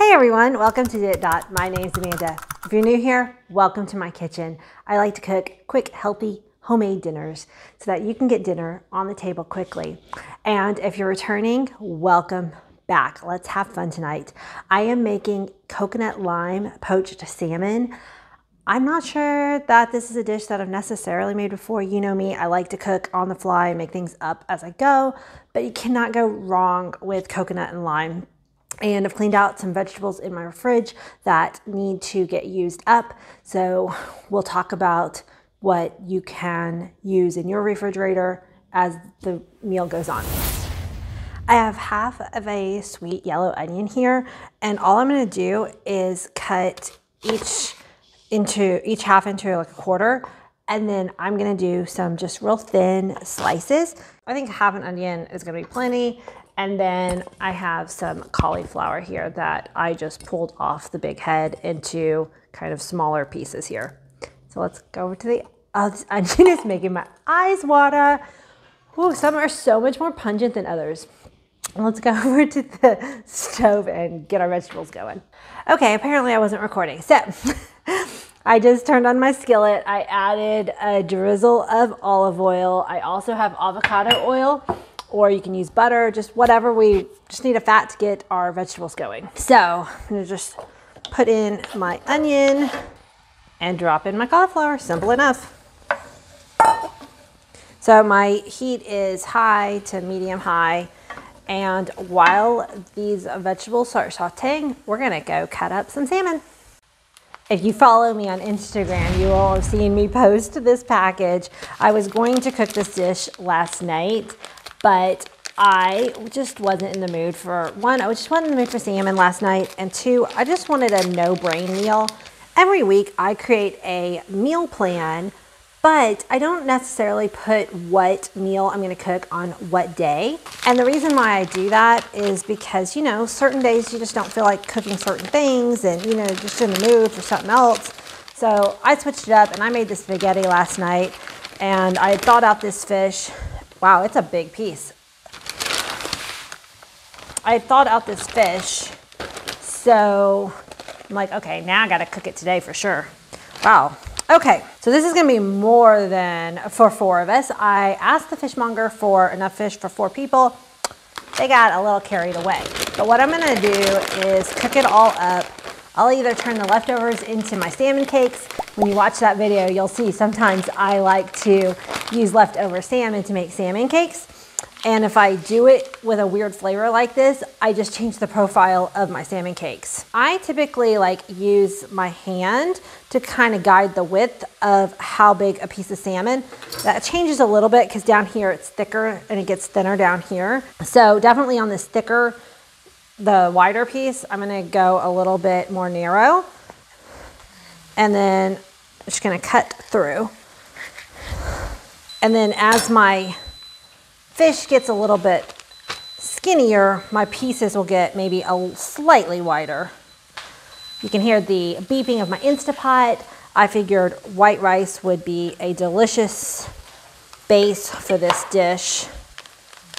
Hey everyone, welcome to Dit Dot. My name's Amanda. If you're new here, welcome to my kitchen. I like to cook quick, healthy, homemade dinners so that you can get dinner on the table quickly. And if you're returning, welcome back. Let's have fun tonight. I am making coconut lime poached salmon. I'm not sure that this is a dish that I've necessarily made before. You know me, I like to cook on the fly and make things up as I go, but you cannot go wrong with coconut and lime. And I've cleaned out some vegetables in my fridge that need to get used up. So we'll talk about what you can use in your refrigerator as the meal goes on. I have half of a sweet yellow onion here, and all I'm going to do is cut each half into like a quarter, and then I'm going to do some just real thin slices. I think half an onion is going to be plenty. And then I have some cauliflower here that I just pulled off the big head into kind of smaller pieces here. So let's go over to this onion is making my eyes water. Ooh, some are so much more pungent than others. Let's go over to the stove and get our vegetables going. Okay, apparently I wasn't recording. So I just turned on my skillet. I added a drizzle of olive oil. I also have avocado oil, or you can use butter, just whatever. We just need a fat to get our vegetables going. So I'm gonna just put in my onion and drop in my cauliflower, simple enough. So my heat is high to medium high. And while these vegetables start sauteing, we're gonna go cut up some salmon. If you follow me on Instagram, you will have seen me post this package. I was going to cook this dish last night, but I just wasn't in the mood for, one, I just wasn't in the mood for salmon last night, and two, I just wanted a no-brain meal. Every week I create a meal plan, but I don't necessarily put what meal I'm gonna cook on what day. And the reason why I do that is because, you know, certain days you just don't feel like cooking certain things and, you know, just in the mood for something else. So I switched it up and I made this spaghetti last night, and I had thawed out this fish. Wow, it's a big piece. I had thawed out this fish, so I'm like, okay, now I gotta cook it today for sure. Wow. Okay, so this is gonna be more than for 4 of us. I asked the fishmonger for enough fish for 4 people. They got a little carried away. But what I'm gonna do is cook it all up. I'll either turn the leftovers into my salmon cakes. When you watch that video, you'll see sometimes I like to use leftover salmon to make salmon cakes. And if I do it with a weird flavor like this, I just change the profile of my salmon cakes. I typically use my hand to kind of guide the width of how big a piece of salmon. That changes a little bit because down here it's thicker and it gets thinner down here. So definitely on this thicker, the wider piece, I'm gonna go a little bit more narrow. And then I'm just gonna cut through. And then as my fish gets a little bit skinnier, my pieces will get maybe a slightly wider. You can hear the beeping of my Instapot. I figured white rice would be a delicious base for this dish.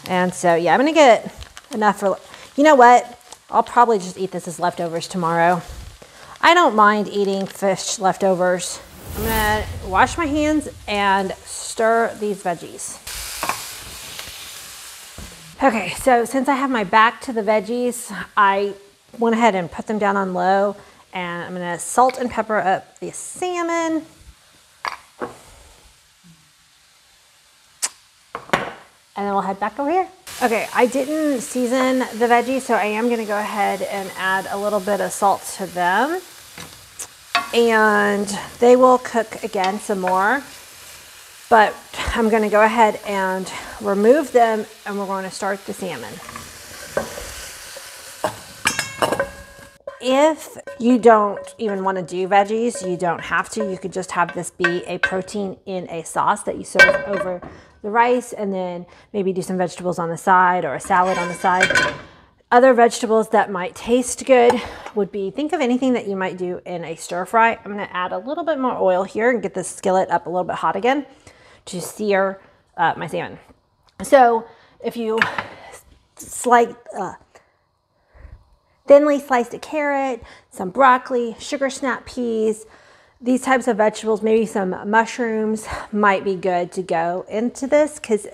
And so yeah, I'm gonna get enough for, you know what? I'll probably just eat this as leftovers tomorrow. I don't mind eating fish leftovers. I'm gonna wash my hands and stir these veggies. Okay, so since I have my back to the veggies, I went ahead and put them down on low, and I'm gonna salt and pepper up the salmon. And then we'll head back over here. Okay, I didn't season the veggies, so I am gonna go ahead and add a little bit of salt to them. And they will cook again some more. But I'm gonna go ahead and remove them, and we're gonna start the salmon. If you don't even wanna do veggies, you don't have to. You could just have this be a protein in a sauce that you serve over the rice, and then maybe do some vegetables on the side or a salad on the side. Other vegetables that might taste good would be, think of anything that you might do in a stir fry. I'm gonna add a little bit more oil here and get the skillet up a little bit hot again to sear my salmon. So if you thinly sliced carrot, some broccoli, sugar snap peas. These types of vegetables, maybe some mushrooms might be good to go into this because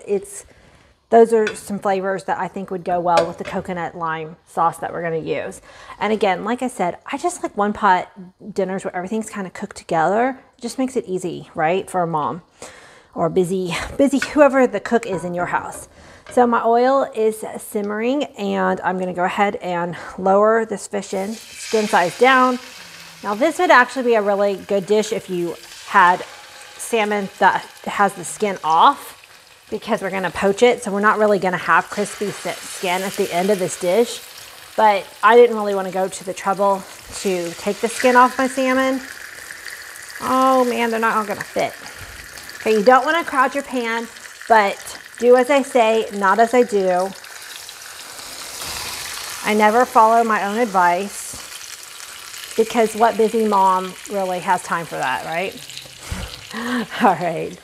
those are some flavors that I think would go well with the coconut lime sauce that we're going to use. And again, like I said, I just like one pot dinners where everything's kind of cooked together. It just makes it easy, right, for a mom or busy whoever the cook is in your house. So my oil is simmering and I'm going to go ahead and lower this fish in, skin size down. Now this would actually be a really good dish if you had salmon that has the skin off, because we're going to poach it. So we're not really going to have crispy skin at the end of this dish. But I didn't really want to go to the trouble to take the skin off my salmon. Oh man, they're not all going to fit. Okay, you don't want to crowd your pan, but do as I say, not as I do. I never follow my own advice, because what busy mom really has time for that, right? All right,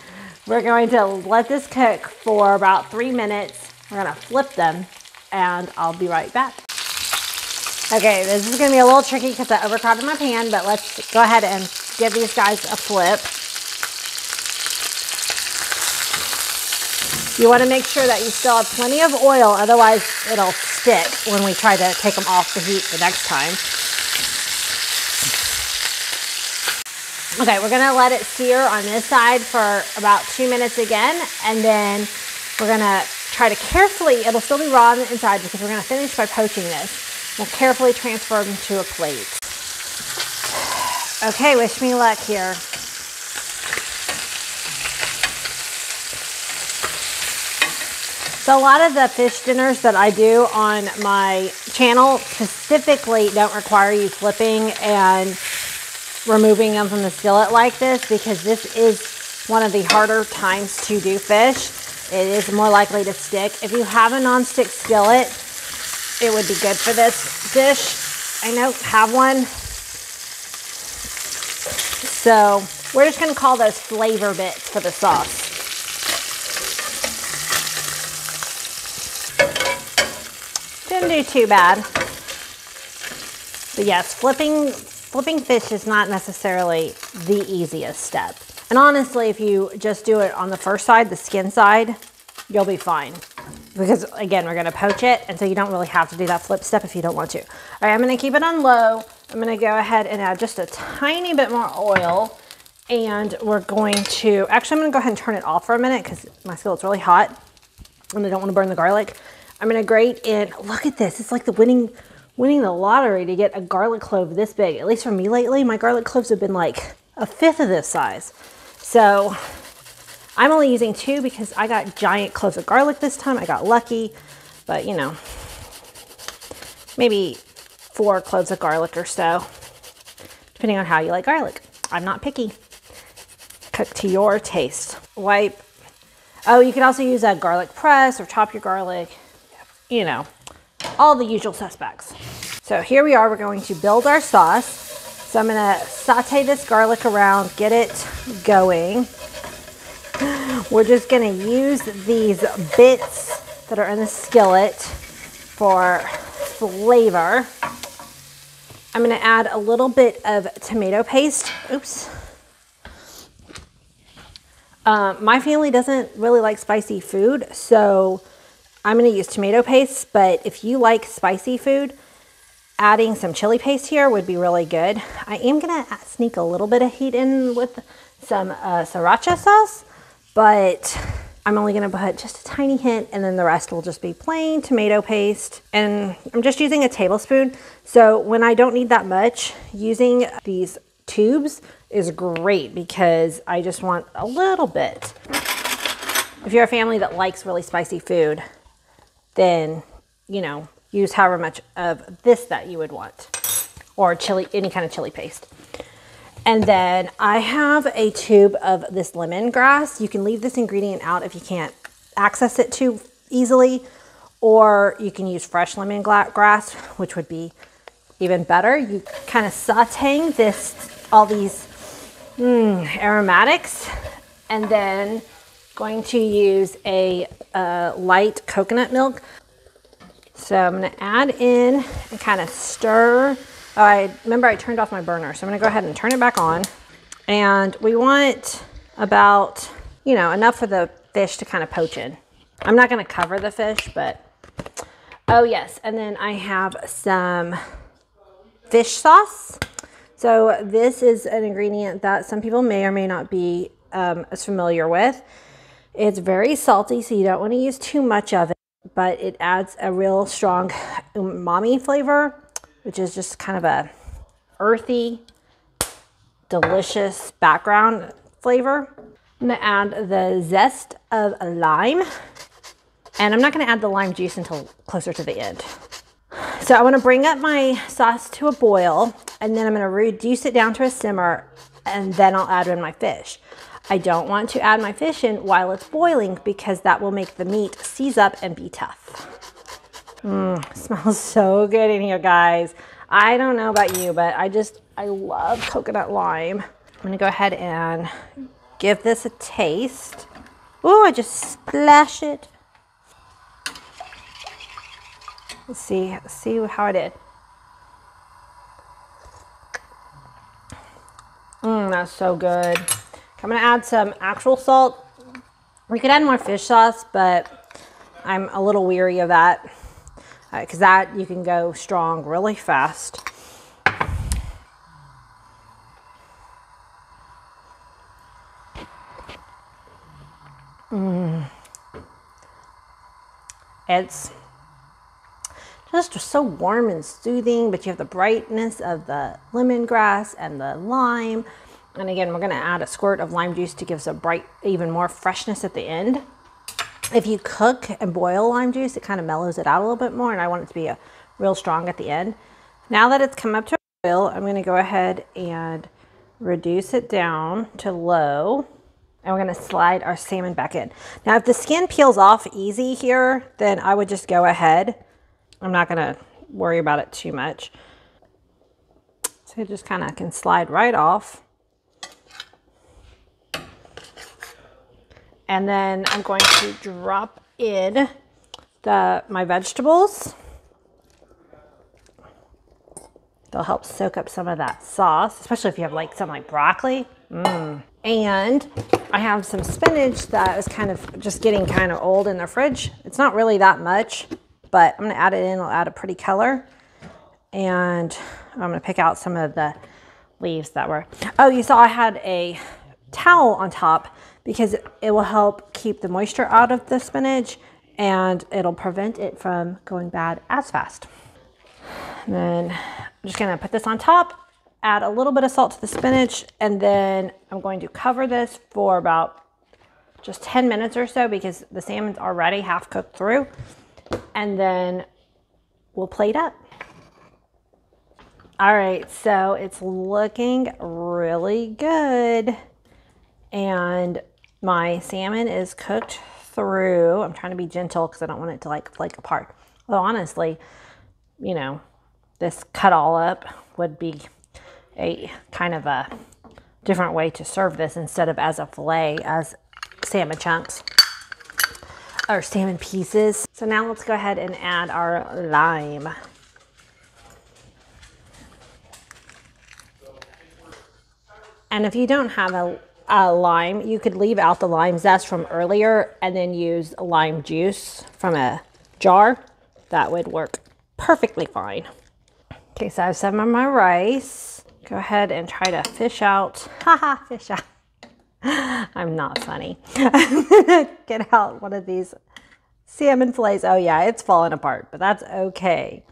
we're going to let this cook for about 3 minutes. We're going to flip them and I'll be right back. Okay, this is going to be a little tricky because I overcrowded my pan, but let's go ahead and give these guys a flip. You want to make sure that you still have plenty of oil, otherwise it'll stick when we try to take them off the heat the next time. Okay, we're gonna let it sear on this side for about 2 minutes again, and then we're gonna try to carefully, it'll still be raw on the inside because we're gonna finish by poaching this. We'll carefully transfer them to a plate. Okay, wish me luck here. So a lot of the fish dinners that I do on my channel specifically don't require you flipping and removing them from the skillet like this, because this is one of the harder times to do fish. It is more likely to stick. If you have a non-stick skillet, it would be good for this dish. I don't have one. So we're just gonna call those flavor bits for the sauce. Didn't do too bad. But yes, flipping fish is not necessarily the easiest step. And honestly, if you just do it on the first side, the skin side, you'll be fine. Because again, we're gonna poach it, and so you don't really have to do that flip step if you don't want to. All right, I'm gonna keep it on low. I'm gonna go ahead and add just a tiny bit more oil, and we're going to, actually I'm gonna go ahead and turn it off for a minute because my skillet's really hot and I don't wanna burn the garlic. I'm gonna grate in, look at this, it's like the winning the lottery to get a garlic clove this big. At least for me lately, my garlic cloves have been like a fifth of this size. So I'm only using 2 because I got giant cloves of garlic this time. I got lucky, but you know, maybe 4 cloves of garlic or so, depending on how you like garlic. I'm not picky. Cook to your taste. Wipe. Oh, you can also use a garlic press or chop your garlic, you know, all the usual suspects. So here we are, we're going to build our sauce. So I'm gonna saute this garlic around, get it going. We're just gonna use these bits that are in the skillet for flavor. I'm gonna add a little bit of tomato paste. Oops. My family doesn't really like spicy food, so I'm gonna use tomato paste, but if you like spicy food, adding some chili paste here would be really good. I am gonna sneak a little bit of heat in with some Sriracha sauce, but I'm only gonna put just a tiny hint, and then the rest will just be plain tomato paste. And I'm just using a tablespoon, so when I don't need that much, using these tubes is great because I just want a little bit. If you're a family that likes really spicy food, then, you know, use however much of this that you would want, or chili, any kind of chili paste. And then I have a tube of this lemongrass. You can leave this ingredient out if you can't access it too easily, or you can use fresh lemongrass, which would be even better. You kind of sauteing all these aromatics, and then going to use a light coconut milk. So I'm gonna add in and kind of stir. Oh, remember I turned off my burner, so I'm gonna go ahead and turn it back on. And we want about, you know, enough for the fish to kind of poach in. I'm not gonna cover the fish, but, oh yes, and then I have some fish sauce. So this is an ingredient that some people may or may not be as familiar with. It's very salty, so you don't want to use too much of it, but it adds a real strong umami flavor, which is just kind of a earthy, delicious background flavor. I'm gonna add the zest of a lime, and I'm not gonna add the lime juice until closer to the end. So I wanna bring up my sauce to a boil, and then I'm gonna reduce it down to a simmer, and then I'll add in my fish. I don't want to add my fish in while it's boiling because that will make the meat seize up and be tough. Smells so good in here, guys. I don't know about you, but I love coconut lime. I'm gonna go ahead and give this a taste. Ooh, I just splash it. Let's see how I did. That's so good. I'm gonna add some actual salt. We could add more fish sauce, but I'm a little weary of that because that you can go strong really fast. It's just so warm and soothing, but you have the brightness of the lemongrass and the lime. And again, we're gonna add a squirt of lime juice to give us a bright, even more freshness at the end. If you cook and boil lime juice, it kind of mellows it out a little bit more, and I want it to be real strong at the end. Now that it's come up to a boil, I'm gonna go ahead and reduce it down to low, and we're gonna slide our salmon back in. Now, if the skin peels off easy here, then I would just go ahead. I'm not gonna worry about it too much. So it just kind of can slide right off. And then I'm going to drop in my vegetables. They'll help soak up some of that sauce, especially if you have like something like broccoli. And I have some spinach that is kind of just getting kind of old in the fridge. It's not really that much, but I'm gonna add it in. I'll add a pretty color. And I'm gonna pick out some of the leaves that were, oh, you saw I had a towel on top because it will help keep the moisture out of the spinach and it'll prevent it from going bad as fast. And then I'm just gonna put this on top, add a little bit of salt to the spinach, and then I'm going to cover this for about just 10 minutes or so because the salmon's already half cooked through. And then we'll plate up. All right, so it's looking really good. And my salmon is cooked through. I'm trying to be gentle because I don't want it to like flake apart. Although honestly, you know, this cut all up would be a kind of a different way to serve this instead of as a fillet, as salmon chunks or salmon pieces. So now let's go ahead and add our lime. And if you don't have a lime, you could leave out the lime zest from earlier and then use lime juice from a jar. That would work perfectly fine. Okay, so I have some of my rice. Go ahead and try to fish out. Haha, fish out. I'm not funny. Get out one of these salmon fillets. Oh yeah, it's falling apart, but that's okay.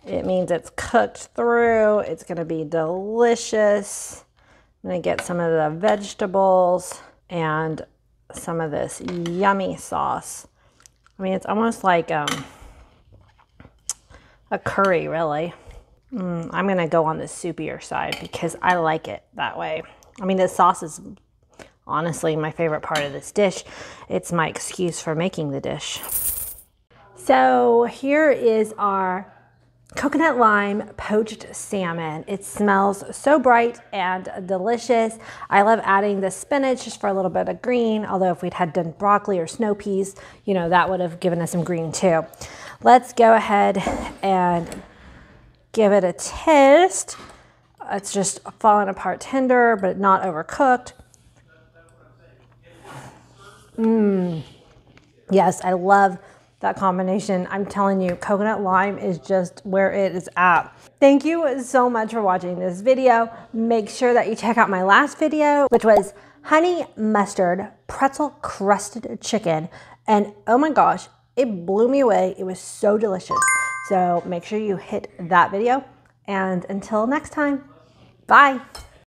It means it's cooked through. It's gonna be delicious. I'm gonna get some of the vegetables and some of this yummy sauce. I mean, it's almost like a curry, really. I'm gonna go on the soupier side because I like it that way. I mean, this sauce is honestly my favorite part of this dish. It's my excuse for making the dish. So here is our coconut lime poached salmon. It smells so bright and delicious. I love adding the spinach just for a little bit of green, although if we'd had done broccoli or snow peas, you know, that would have given us some green too. Let's go ahead and give it a taste. It's just falling apart tender, but not overcooked. Yes, I love that combination. I'm telling you, coconut lime is just where it is at. Thank you so much for watching this video. Make sure that you check out my last video, which was honey mustard pretzel crusted chicken. And oh my gosh, it blew me away. It was so delicious. So make sure you hit that video. And until next time, bye.